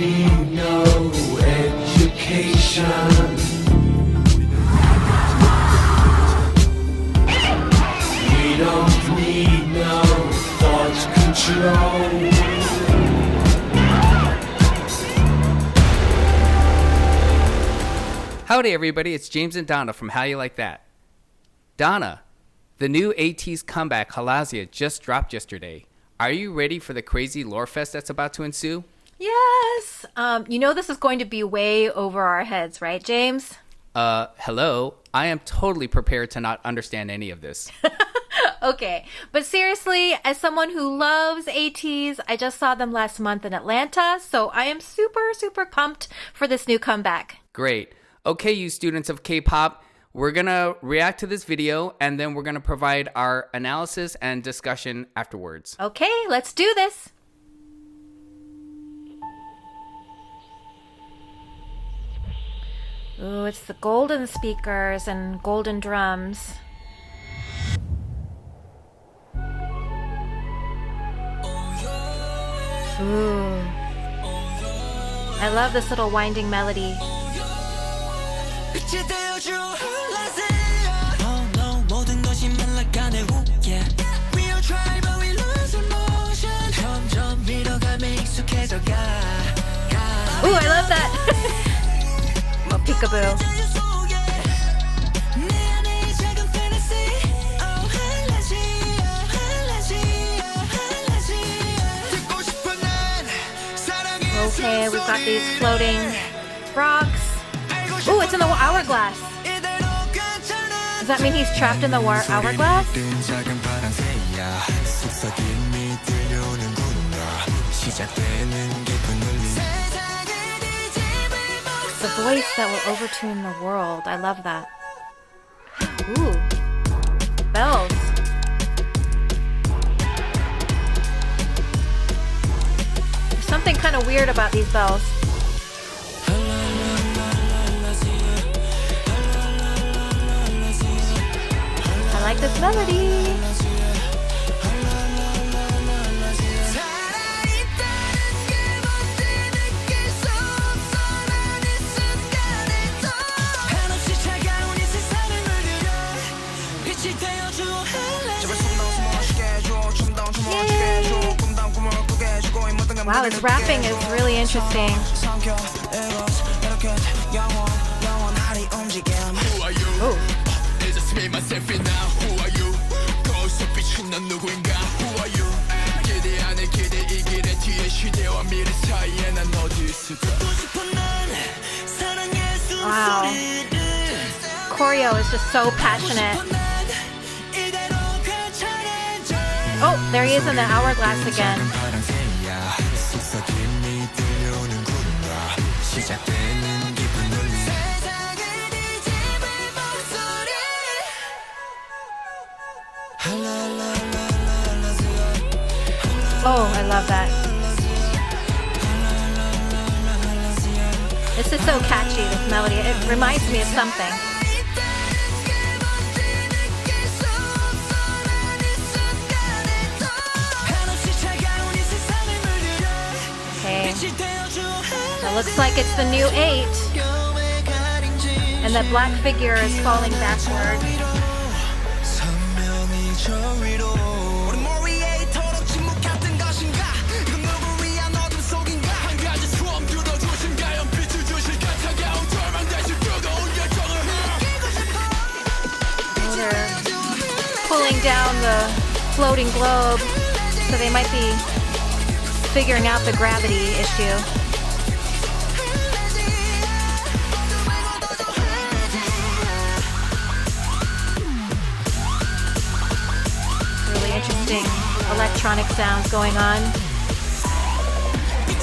need no education. We don't need no thought control. Howdy everybody, it's James and Donna from Hallyu Like That. Donna, the new Ateez comeback HALAZIA just dropped yesterday. Are you ready for the crazy lore fest that's about to ensue? Yes! You know this is going to be way over our heads, right, James? Hello? I am totally prepared to not understand any of this. Okay, but seriously, as someone who loves Ateez, I just saw them last month in Atlanta, so I am super pumped for this new comeback. Great. Okay, you students of K-pop, we're gonna react to this video and then we're gonna provide our analysis and discussion afterwards. Okay, let's do this. Ooh, it's the golden speakers and golden drums. Ooh. I love this little winding melody. Ooh, I love that! Oh, peekaboo. Okay, we've got these floating rocks. Ooh, it's in the hourglass. Does that mean he's trapped in the hourglass? The voice that will overtune the world. I love that. Ooh. Bells. There's something kind of weird about these bells. I like this melody. Wow, his rapping is really interesting. Oh. Wow. Choreo is just so passionate. Oh, there he is in the hourglass again. Oh, I love that. This is so catchy, this melody. It reminds me of something. Okay. It looks like it's the new 8. And the black figure is falling backward. Pulling down the floating globe, so they might be figuring out the gravity issue. Really interesting electronic sounds going on.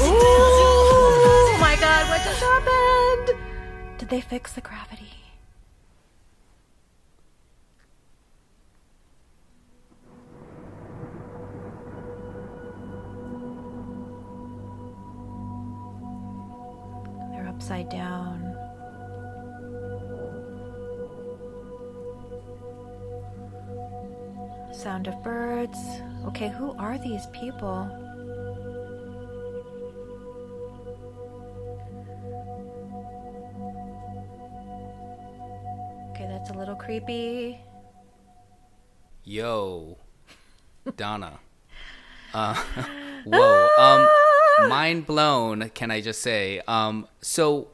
Ooh, my God, what just happened? Did they fix the gravity? Upside down. Sound of birds. Okay, who are these people? That's a little creepy. Yo, Donna. Whoa. Mind blown, can I just say. So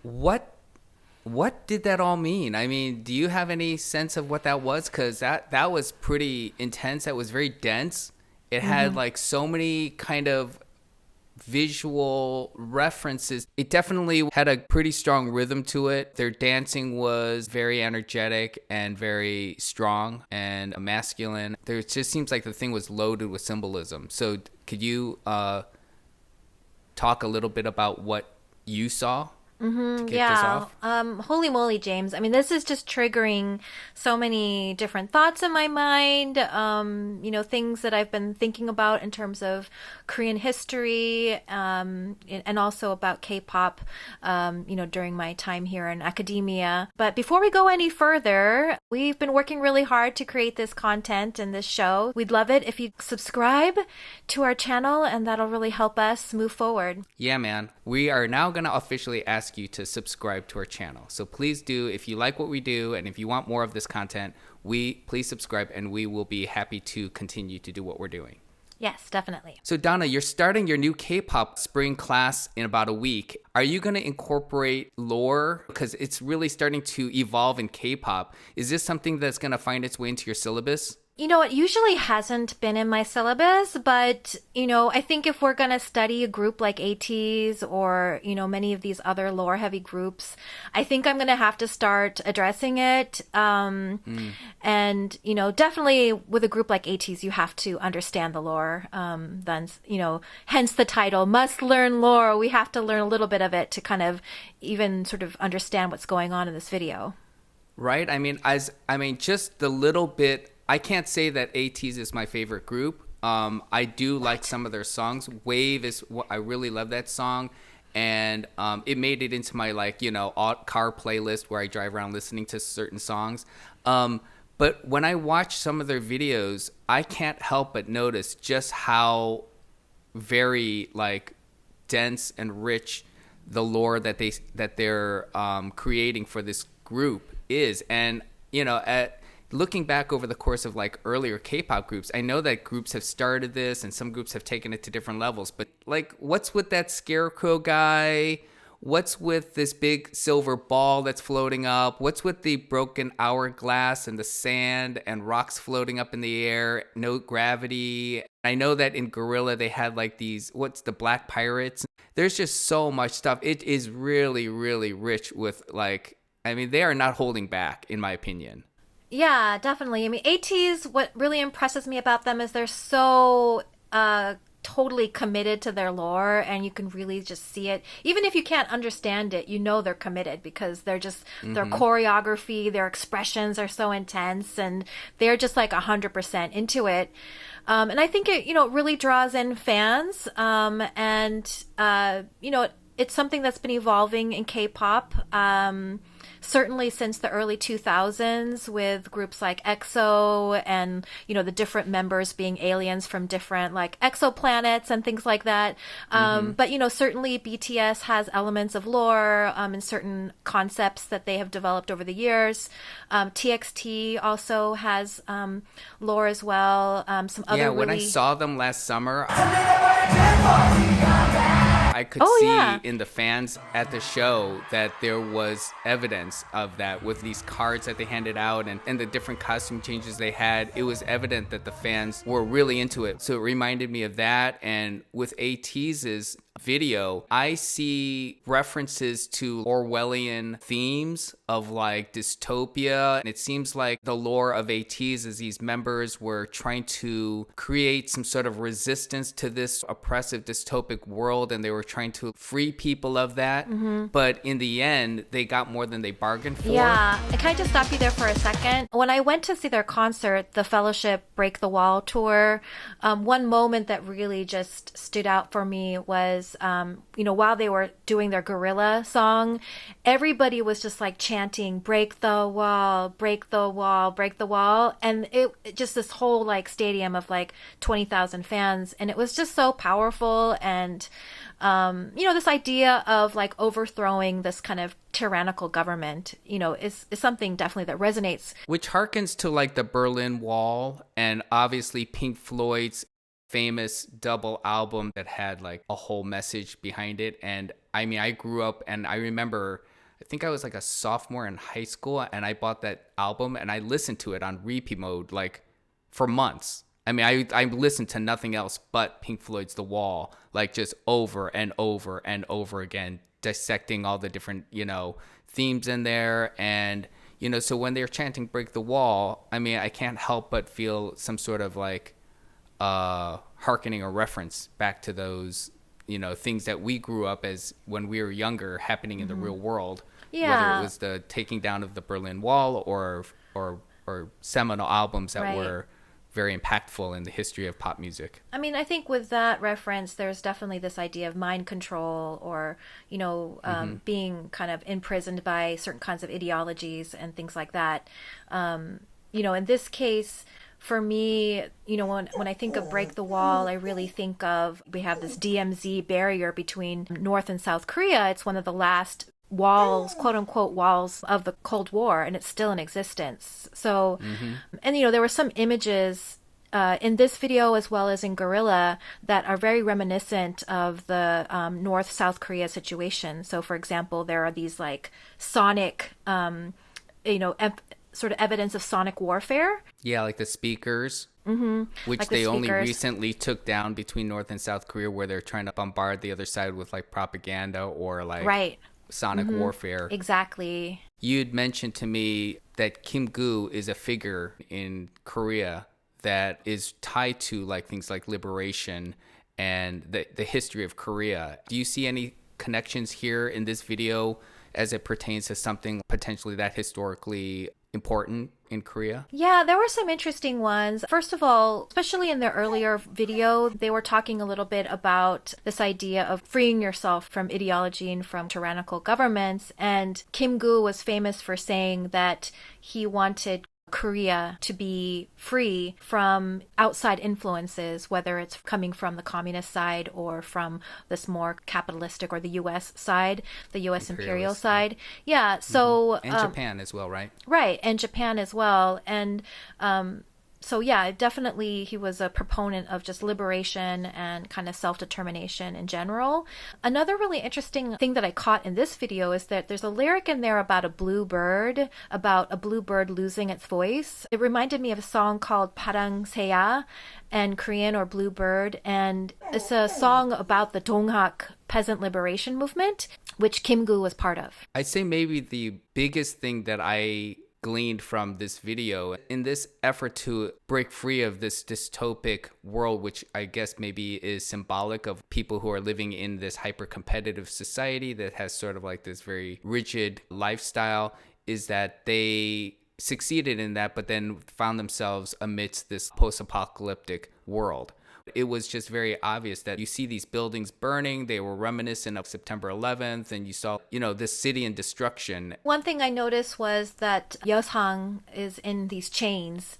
what did that all mean? I mean, do you have any sense of what that was? Because that was pretty intense. That was very dense. It had like so many kind of visual references. It definitely had a pretty strong rhythm to it. Their dancing was very energetic and very strong and masculine. There just seems like the thing was loaded with symbolism. So could you talk a little bit about what you saw to kick this off? Holy moly, James. I mean, this is just triggering so many different thoughts in my mind. Things that I've been thinking about in terms of Korean history, and also about K-pop, during my time here in academia. But before we go any further, we've been working really hard to create this content and this show. We'd love it if you subscribe to our channel, and that'll really help us move forward. Yeah, man. We are now going to officially ask you to subscribe to our channel. So please do, if you like what we do and if you want more of this content, please subscribe and we will be happy to continue to do what we're doing. Yes, definitely. So Donna, you're starting your new K-pop spring class in about a week. Are you going to incorporate lore? Because it's really starting to evolve in K-pop. Is this something that's going to find its way into your syllabus? You know, it usually hasn't been in my syllabus, but, I think if we're going to study a group like Ateez or, many of these other lore-heavy groups, I think I'm going to have to start addressing it. And, definitely with a group like Ateez, you have to understand the lore. Then, hence the title, Must Learn Lore. We have to learn a little bit of it to kind of even sort of understand what's going on in this video. Right? I mean, just the little bit. I can't say that Ateez is my favorite group. I do like some of their songs. Wave is I really love that song, and it made it into my car playlist where I drive around listening to certain songs. But when I watch some of their videos, I can't help but notice just how very dense and rich the lore that they're creating for this group is, and looking back over the course of earlier K-pop groups, I know that groups have started this and some groups have taken it to different levels, but what's with that scarecrow guy? What's with this big silver ball that's floating up? What's with the broken hourglass and the sand and rocks floating up in the air? No gravity. I know that in Gorilla they had these, what's the black pirates? There's just so much stuff. It is really, really rich with they are not holding back, in my opinion. Yeah, definitely. I mean, Ateez, what really impresses me about them is they're so totally committed to their lore, and you can really just see it. Even if you can't understand it, they're committed because they're just, their choreography, their expressions are so intense, and they're just 100% into it. And I think it, really draws in fans. It's something that's been evolving in K-pop. Certainly since the early 2000s with groups like EXO and, the different members being aliens from different exoplanets and things like that. But, certainly BTS has elements of lore and certain concepts that they have developed over the years. TXT also has lore as well. Some other when I saw them last summer, I could in the fans at the show that there was evidence of that with these cards that they handed out and the different costume changes they had. It was evident that the fans were really into it. So it reminded me of that. And with Ateez's video, I see references to Orwellian themes of dystopia. And it seems like the lore of Ateez is these members were trying to create some sort of resistance to this oppressive dystopic world, and they were trying to free people of that. But in the end, they got more than they bargained for. Yeah. Can I just stop you there for a second? When I went to see their concert, the Fellowship Break the Wall tour, one moment that really just stood out for me was, while they were doing their Gorilla song, everybody was just chanting, break the wall, break the wall, break the wall. And it just this whole stadium of 20,000 fans. And it was just so powerful. And, this idea of like overthrowing this kind of tyrannical government, is something definitely that resonates. Which harkens to like the Berlin Wall and obviously Pink Floyd's famous double album that had like a whole message behind it. And I mean, I grew up and I remember, I think I was like a sophomore in high school and I bought that album and I listened to it on repeat mode like for months. I mean, I listened to nothing else but Pink Floyd's The Wall, like just over and over and over again, dissecting all the different, themes in there. And, so when they're chanting Break the Wall, I mean, I can't help but feel some sort of like hearkening or reference back to those, things that we grew up as when we were younger happening in the real world. Yeah. Whether it was the taking down of the Berlin Wall or seminal albums that Right. were very impactful in the history of pop music. I mean, I think with that reference, there's definitely this idea of mind control or, being kind of imprisoned by certain kinds of ideologies and things like that. In this case, for me, when I think of Break the Wall, I really think of, we have this DMZ barrier between North and South Korea. It's one of the last walls, quote unquote, walls of the Cold War, and it's still in existence. So, and there were some images in this video as well as in Gorilla that are very reminiscent of the North-South Korea situation. So, for example, there are these like sonic, sort of evidence of sonic warfare. Yeah, like the speakers, which Like the they only speakers. recently took down between North and South Korea, where they're trying to bombard the other side with like propaganda or like Right. sonic warfare. Exactly. You'd mentioned to me that Kim Gu is a figure in Korea that is tied to like things like liberation and the history of Korea. Do you see any connections here in this video as it pertains to something potentially that historically important in Korea? Yeah, there were some interesting ones. First of all, especially in the earlier video, they were talking a little bit about this idea of freeing yourself from ideology and from tyrannical governments. And Kim Gu was famous for saying that he wanted Korea to be free from outside influences, whether it's coming from the communist side or from this more capitalistic or the U.S. side, the U.S. imperial Imperialist, side. Yeah, so... And Japan as well, right? Right, and Japan as well. And so, yeah, definitely he was a proponent of just liberation and kind of self-determination in general. Another really interesting thing that I caught in this video is that there's a lyric in there about a blue bird losing its voice. It reminded me of a song called Parang Seya, and Korean or blue bird, and it's a song about the Donghak peasant liberation movement, which Kim Gu was part of. I'd say maybe the biggest thing that I gleaned from this video in this effort to break free of this dystopic world, which I guess maybe is symbolic of people who are living in this hyper-competitive society that has sort of like this very rigid lifestyle, is that they succeeded in that, but then found themselves amidst this post-apocalyptic world. It was just very obvious that you see these buildings burning. They were reminiscent of September 11th, and you saw, this city in destruction. One thing I noticed was that Yeosang is in these chains.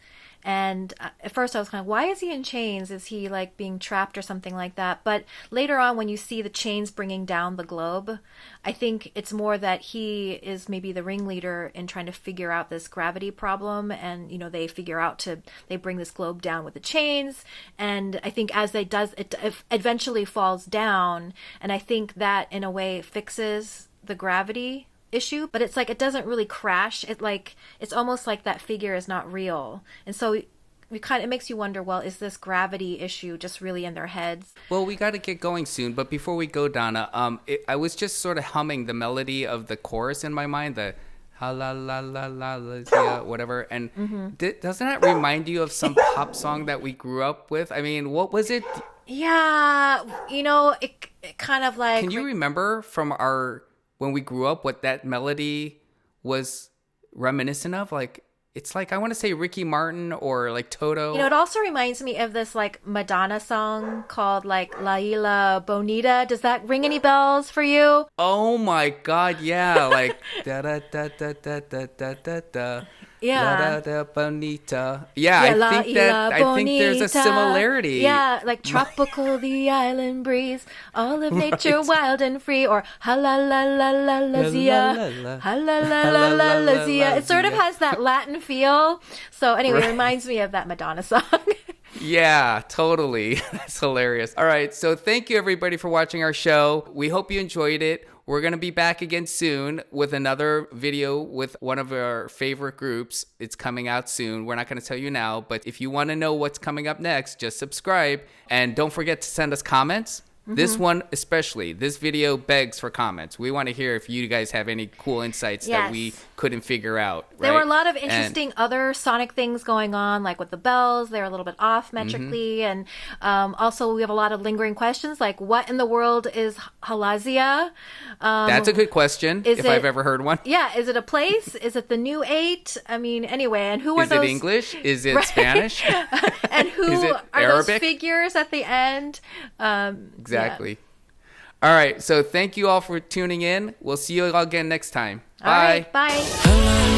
And at first I was kind of, why is he in chains? Is he like being trapped or something like that? But later on, when you see the chains bringing down the globe, I think it's more that he is maybe the ringleader in trying to figure out this gravity problem. And, they bring this globe down with the chains. And I think as it eventually falls down. And I think that in a way fixes the gravity issue, but it's like it doesn't really crash. It's almost like that figure is not real, and so it makes you wonder, well, is this gravity issue just really in their heads? Well, we got to get going soon, but before we go, Donna, I was just sort of humming the melody of the chorus in my mind, the HALAZIA, whatever, and doesn't that remind you of some pop song that we grew up with? I mean, what was it? Yeah, it kind of like... Can you remember from when we grew up what that melody was reminiscent of? Like, it's like, I want to say Ricky Martin or like Toto. It also reminds me of this like Madonna song called like La Isla Bonita. Does that ring any bells for you? Oh my God, yeah. Like, da da da da da da da da da. Yeah. La da bonita. Yeah, La I think that isla I think there's a bonita. similarity. Yeah, like tropical the island breeze, all of nature Right. wild and free, or HALAZIA. HALAZIA. It sort of has that Latin feel. So anyway, Right. it reminds me of that Madonna song. Yeah, totally. That's hilarious. All right, so thank you everybody for watching our show. We hope you enjoyed it. We're going to be back again soon with another video with one of our favorite groups. It's coming out soon. We're not going to tell you now, but if you want to know what's coming up next, just subscribe. And don't forget to send us comments. This one especially, this video begs for comments. We want to hear if you guys have any cool insights that we Yes. couldn't figure out. There right? were a lot of And- interesting other sonic things going on, like with the bells. They're a little bit off metrically. And also, we have a lot of lingering questions, like what in the world is HALAZIA? That's a good question, is if I've it- ever heard one. Yeah, is it a place? Is it the new 8? I mean, anyway, and who are Is those? it English? Is it Right. Spanish? And who Is it are those Arabic? figures at the end? Exactly. Yeah. All right, so thank you all for tuning in. We'll see you all again next time. All right, bye. Hello,